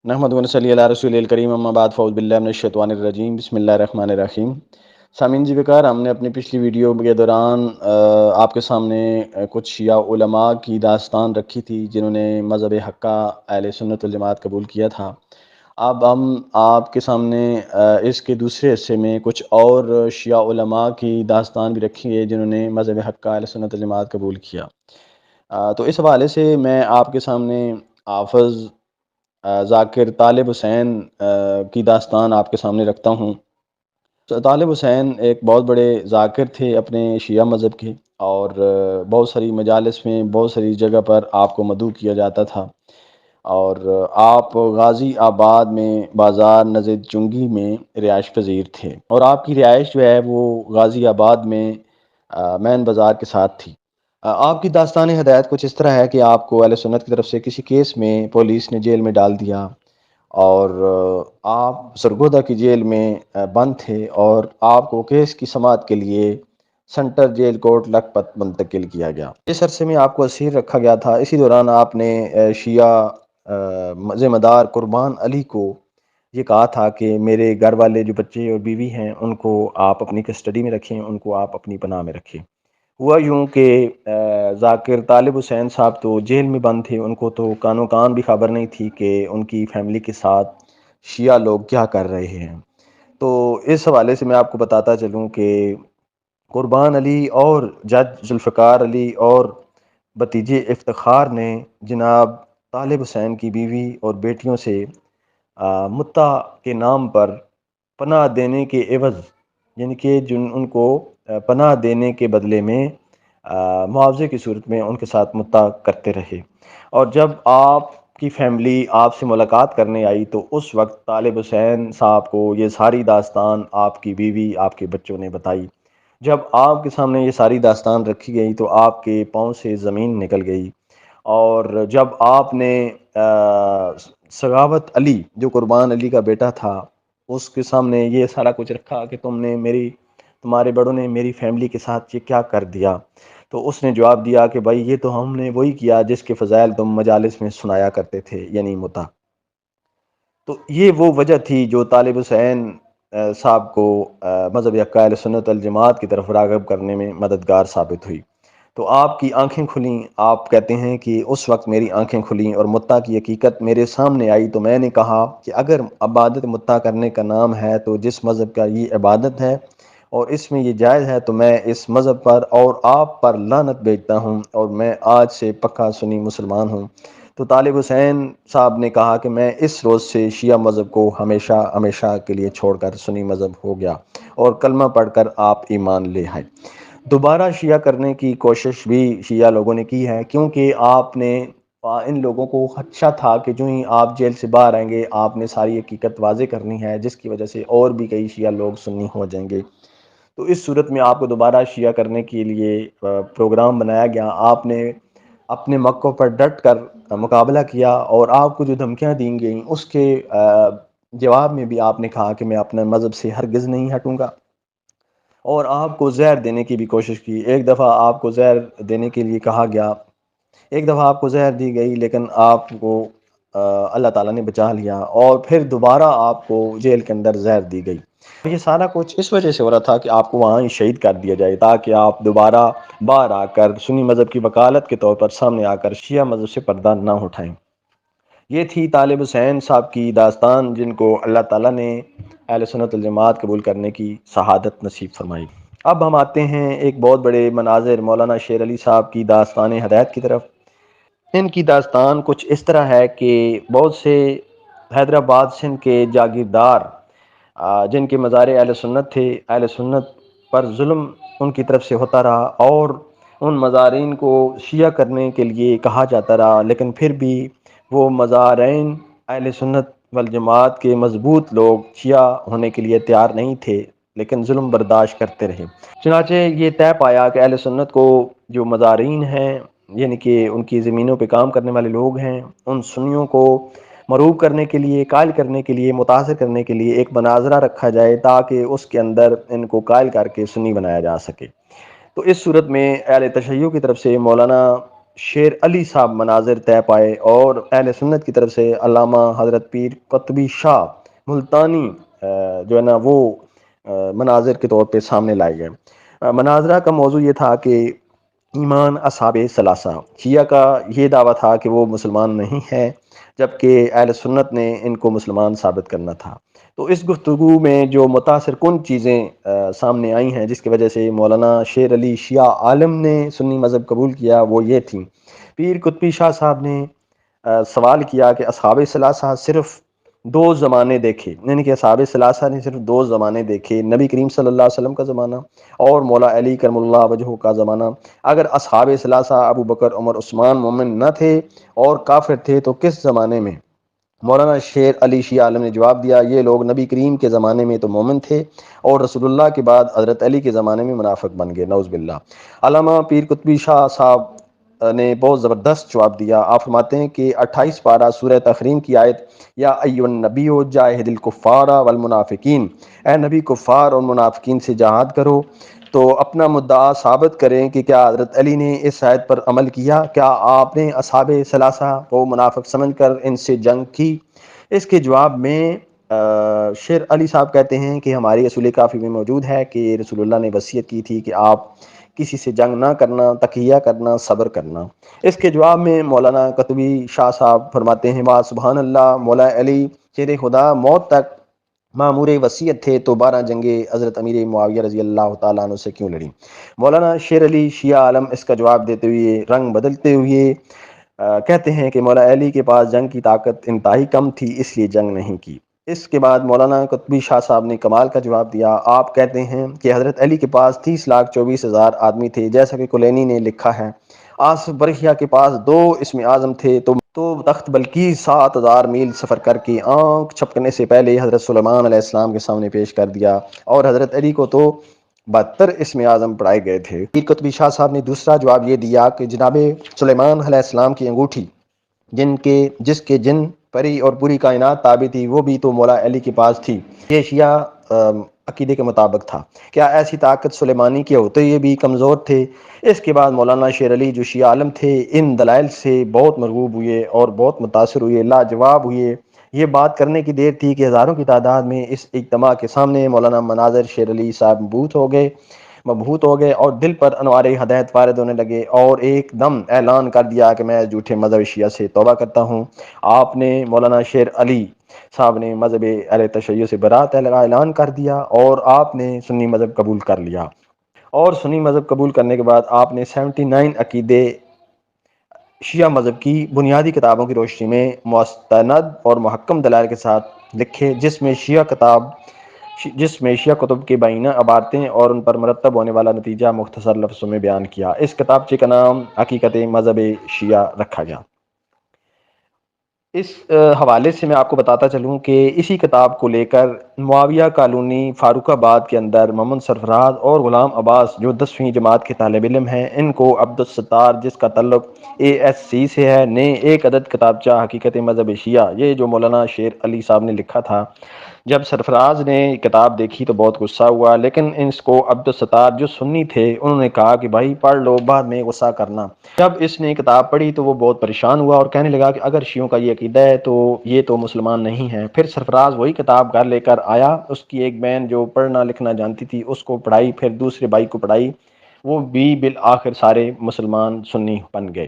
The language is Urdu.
نحمد ونصلی علی رسول الکریم اما بعد فاعوذ باللہ من الشیطان الرجیم بسم اللہ الرحمن الرحیم۔ سامعین جی بکار، ہم نے اپنی پچھلی ویڈیو کے دوران آپ کے سامنے کچھ شیعہ علماء کی داستان رکھی تھی جنہوں نے مذہب حقہ اہل سنت والجماعت قبول کیا تھا۔ اب ہم آپ کے سامنے اس کے دوسرے حصے میں کچھ اور شیعہ علماء کی داستان بھی رکھی ہے جنہوں نے مذہب حقہ اہل سنت والجماعت قبول کیا۔ تو اس حوالے سے میں آپ کے سامنے حافظ ذاکر طالب حسین کی داستان آپ کے سامنے رکھتا ہوں۔ تو طالب حسین ایک بہت بڑے ذاکر تھے اپنے شیعہ مذہب کے، اور بہت ساری مجالس میں بہت ساری جگہ پر آپ کو مدعو کیا جاتا تھا، اور آپ غازی آباد میں بازار نزد چنگی میں رہائش پذیر تھے، اور آپ کی رہائش جو ہے وہ غازی آباد میں مین بازار کے ساتھ تھی۔ آپ کی داستان ہدایت کچھ اس طرح ہے کہ آپ کو اہل سنت کی طرف سے کسی کیس میں پولیس نے جیل میں ڈال دیا، اور آپ سرگودا کی جیل میں بند تھے، اور آپ کو کیس کی سماعت کے لیے سنٹر جیل کوٹ لکھپت منتقل کیا گیا۔ اس عرصے میں آپ کو اسیر رکھا گیا تھا۔ اسی دوران آپ نے شیعہ ذمہ دار قربان علی کو یہ کہا تھا کہ میرے گھر والے جو بچے اور بیوی ہیں ان کو آپ اپنی کسٹڈی میں رکھیں، ان کو آپ اپنی پناہ میں رکھیں۔ ہوا یوں کہ ذاکر طالب حسین صاحب تو جیل میں بند تھے، ان کو تو کانوں کان بھی خبر نہیں تھی کہ ان کی فیملی کے ساتھ شیعہ لوگ کیا کر رہے ہیں۔ تو اس حوالے سے میں آپ کو بتاتا چلوں کہ قربان علی اور جج ذوالفقار علی اور بھتیجے افتخار نے جناب طالب حسین کی بیوی اور بیٹیوں سے متع کے نام پر پناہ دینے کے عوض، یعنی کہ ان کو پناہ دینے کے بدلے میں معاوضے کی صورت میں ان کے ساتھ متع کرتے رہے۔ اور جب آپ کی فیملی آپ سے ملاقات کرنے آئی تو اس وقت طالب حسین صاحب کو یہ ساری داستان آپ کی بیوی آپ کے بچوں نے بتائی۔ جب آپ کے سامنے یہ ساری داستان رکھی گئی تو آپ کے پاؤں سے زمین نکل گئی، اور جب آپ نے سخاوت علی جو قربان علی کا بیٹا تھا اس کے سامنے یہ سارا کچھ رکھا کہ تمہارے بڑوں نے میری فیملی کے ساتھ یہ کیا کر دیا، تو اس نے جواب دیا کہ بھائی یہ تو ہم نے وہی کیا جس کے فضائل تم مجالس میں سنایا کرتے تھے، یعنی متع۔ تو یہ وہ وجہ تھی جو طالب حسین صاحب کو مذہب حقہ اہل سنت الجماعت کی طرف راغب کرنے میں مددگار ثابت ہوئی۔ تو آپ کی آنکھیں کھلیں، آپ کہتے ہیں کہ اس وقت میری آنکھیں کھلیں اور متع کی حقیقت میرے سامنے آئی، تو میں نے کہا کہ اگر عبادت متع کرنے کا نام ہے تو جس مذہب کا یہ عبادت ہے اور اس میں یہ جائز ہے تو میں اس مذہب پر اور آپ پر لعنت بھیجتا ہوں، اور میں آج سے پکا سنی مسلمان ہوں۔ تو طالب حسین صاحب نے کہا کہ میں اس روز سے شیعہ مذہب کو ہمیشہ ہمیشہ کے لیے چھوڑ کر سنی مذہب ہو گیا، اور کلمہ پڑھ کر آپ ایمان لے آئے۔ دوبارہ شیعہ کرنے کی کوشش بھی شیعہ لوگوں نے کی ہے، کیونکہ آپ نے ان لوگوں کو خدشہ تھا کہ جو ہی آپ جیل سے باہر آئیں گے آپ نے ساری حقیقت واضح کرنی ہے، جس کی وجہ سے اور بھی کئی شیعہ لوگ سنی ہو جائیں گے۔ تو اس صورت میں آپ کو دوبارہ شیعہ کرنے کے لیے پروگرام بنایا گیا۔ آپ نے اپنے موقع پر ڈٹ کر مقابلہ کیا، اور آپ کو جو دھمکیاں دی گئیں اس کے جواب میں بھی آپ نے کہا کہ میں اپنے مذہب سے ہرگز نہیں ہٹوں گا، اور آپ کو زہر دینے کی بھی کوشش کی۔ ایک دفعہ آپ کو زہر دینے کے لیے کہا گیا، ایک دفعہ آپ کو زہر دی گئی، لیکن آپ کو اللہ تعالیٰ نے بچا لیا، اور پھر دوبارہ آپ کو جیل کے اندر زہر دی گئی۔ یہ سارا کچھ اس وجہ سے ہو رہا تھا کہ آپ کو وہاں ہی شہید کر دیا جائے، تاکہ آپ دوبارہ باہر آ کر سنی مذہب کی وکالت کے طور پر سامنے آ کر شیعہ مذہب سے پردہ نہ اٹھائیں۔ یہ تھی طالب حسین صاحب کی داستان، جن کو اللہ تعالیٰ نے اہل سنت الجماعت قبول کرنے کی شہادت نصیب فرمائی۔ اب ہم آتے ہیں ایک بہت بڑے مناظر مولانا شیر علی صاحب کی داستان ہدایت کی طرف۔ ان کی داستان کچھ اس طرح ہے کہ بہت سے حیدرآباد سندھ کے جاگیردار جن کے مزار اہل سنت تھے، اہل سنت پر ظلم ان کی طرف سے ہوتا رہا، اور ان مزارین کو شیعہ کرنے کے لیے کہا جاتا رہا، لیکن پھر بھی وہ مزارین اہل سنت والجماعت کے مضبوط لوگ شیعہ ہونے کے لیے تیار نہیں تھے، لیکن ظلم برداشت کرتے رہے۔ چنانچہ یہ طے پایا کہ اہل سنت کو جو مزارین ہیں، یعنی کہ ان کی زمینوں پہ کام کرنے والے لوگ ہیں، ان سنیوں کو مروب کرنے کے لیے، قائل کرنے کے لیے، متاثر کرنے کے لیے ایک مناظرہ رکھا جائے، تاکہ اس کے اندر ان کو قائل کر کے سنی بنایا جا سکے۔ تو اس صورت میں اہل تشیع کی طرف سے مولانا شیر علی صاحب مناظر طے پائے، اور اہل سنت کی طرف سے علامہ حضرت پیر قطبی شاہ ملتانی جو ہے نا وہ مناظر کے طور پہ سامنے لائے گئے۔ مناظرہ کا موضوع یہ تھا کہ ایمان اصحاب ثلاثہ، شیعہ کا یہ دعویٰ تھا کہ وہ مسلمان نہیں ہے، جبکہ اہل سنت نے ان کو مسلمان ثابت کرنا تھا۔ تو اس گفتگو میں جو متاثر کن چیزیں سامنے آئی ہیں جس کی وجہ سے مولانا شیر علی شیعہ عالم نے سنی مذہب قبول کیا، وہ یہ تھیں۔ پیر قطبی شاہ صاحب نے سوال کیا کہ اصحاب ثلاثہ صرف دو زمانے دیکھے، یعنی کہ اصحاب ثلاثہ نے صرف دو زمانے دیکھے، نبی کریم صلی اللہ علیہ وسلم کا زمانہ اور مولا علی کرم اللہ وجہہ کا زمانہ۔ اگر اصحاب ثلاثہ ابو بکر، عمر، عثمان مومن نہ تھے اور کافر تھے تو کس زمانے میں؟ مولانا شیر علی شیعہ عالم نے جواب دیا، یہ لوگ نبی کریم کے زمانے میں تو مومن تھے اور رسول اللہ کے بعد حضرت علی کے زمانے میں منافق بن گئے، نعوذ باللہ۔ علامہ پیر قطبی شاہ صاحب نے بہت زبردست جواب دیا۔ آپ فرماتے ہیں کہ 28 پارہ سورہ تحریم کی آیت، یا ایھا النبی جاہد الکفار والمنافقین، اے نبی کفار اور منافقین سے جہاد کرو، تو اپنا مدعا ثابت کریں کہ کیا حضرت علی نے اس آیت پر عمل کیا؟ کیا آپ نے اصحاب ثلاثہ کو منافق سمجھ کر ان سے جنگ کی؟ اس کے جواب میں شیر علی صاحب کہتے ہیں کہ ہماری اصول کافی میں موجود ہے کہ رسول اللہ نے وصیت کی تھی کہ آپ کسی سے جنگ نہ کرنا، تقیہ کرنا، صبر کرنا۔ اس کے جواب میں مولانا قطبی شاہ صاحب فرماتے ہیں، واہ سبحان اللہ، مولا علی شیر خدا موت تک معمور وصیت تھے تو 12 جنگیں حضرت امیر معاویہ رضی اللہ تعالیٰ عنہ سے کیوں لڑیں؟ مولانا شیر علی شیعہ عالم اس کا جواب دیتے ہوئے رنگ بدلتے ہوئے کہتے ہیں کہ مولا علی کے پاس جنگ کی طاقت انتہائی کم تھی، اس لیے جنگ نہیں کی۔ اس کے بعد مولانا قطبی شاہ صاحب نے کمال کا جواب دیا۔ آپ کہتے ہیں کہ حضرت علی کے پاس 30,24,000 آدمی تھے، جیسا کہ کلینی نے لکھا ہے۔ آصف برخیہ کے پاس 2 اسم اعظم تھے، تو تخت بلقیس 7,000 میل سفر کر کے آنکھ چھپکنے سے پہلے حضرت سلیمان علیہ السلام کے سامنے پیش کر دیا، اور حضرت علی کو تو 72 اسم اعظم پڑھائے گئے تھے۔ پیر قطبی شاہ صاحب نے دوسرا جواب یہ دیا کہ جناب سلیمان علیہ السلام کی انگوٹھی جس کے جن پری اور پوری کائنات تابع تھی، وہ بھی تو مولا علی کے پاس تھی۔ یہ شیعہ عقیدے کے مطابق تھا۔ کیا ایسی طاقت سلیمانی کے ہوتے یہ بھی کمزور تھے؟ اس کے بعد مولانا شیر علی جو شیعہ عالم تھے ان دلائل سے بہت مرغوب ہوئے اور بہت متاثر ہوئے، لاجواب ہوئے۔ یہ بات کرنے کی دیر تھی کہ ہزاروں کی تعداد میں اس اجتماع کے سامنے مولانا مناظر شیر علی صاحب مبہوت ہو گئے اور دل پر انوار ہدایت وارد ہونے لگے، اور ایک دم اعلان کر دیا کہ میں جھوٹے مذہب شیعہ سے توبہ کرتا ہوں۔ آپ نے مولانا شیر علی صاحب نے مذہب اہل تشیع سے برات کا اعلان کر دیا اور آپ نے سنی مذہب قبول کر لیا، اور سنی مذہب قبول کرنے کے بعد آپ نے 79 عقیدے شیعہ مذہب کی بنیادی کتابوں کی روشنی میں مستند اور محکم دلائل کے ساتھ لکھے، جس میں شیعہ کتب کے بینہ عبارتیں اور ان پر مرتب ہونے والا نتیجہ مختصر لفظوں میں بیان کیا۔ اس کتابچے کا نام حقیقت مذہب شیعہ رکھا گیا۔ اس حوالے سے میں آپ کو بتاتا چلوں کہ اسی کتاب کو لے کر معاویہ کالونی فاروق آباد کے اندر محمد سرفراز اور غلام عباس جو 10ویں جماعت کے طالب علم ہیں، ان کو عبدالستار جس کا تعلق ASC سے ہے، نے ایک عدد کتابچہ حقیقت مذہب شیعہ، یہ جو مولانا شیر علی صاحب نے لکھا تھا، جب سرفراز نے کتاب دیکھی تو بہت غصہ ہوا، لیکن اس کو عبدالستار جو سنی تھے انہوں نے کہا کہ بھائی پڑھ لو، بعد میں غصہ کرنا۔ جب اس نے کتاب پڑھی تو وہ بہت پریشان ہوا اور کہنے لگا کہ اگر شیعوں کا یہ عقیدہ ہے تو یہ تو مسلمان نہیں ہے۔ پھر سرفراز وہی کتاب گھر لے کر آیا، اس کی ایک بہن جو پڑھنا لکھنا جانتی تھی اس کو پڑھائی، پھر دوسرے بھائی کو پڑھائی، وہ بھی بالآخر سارے مسلمان سنی بن گئے۔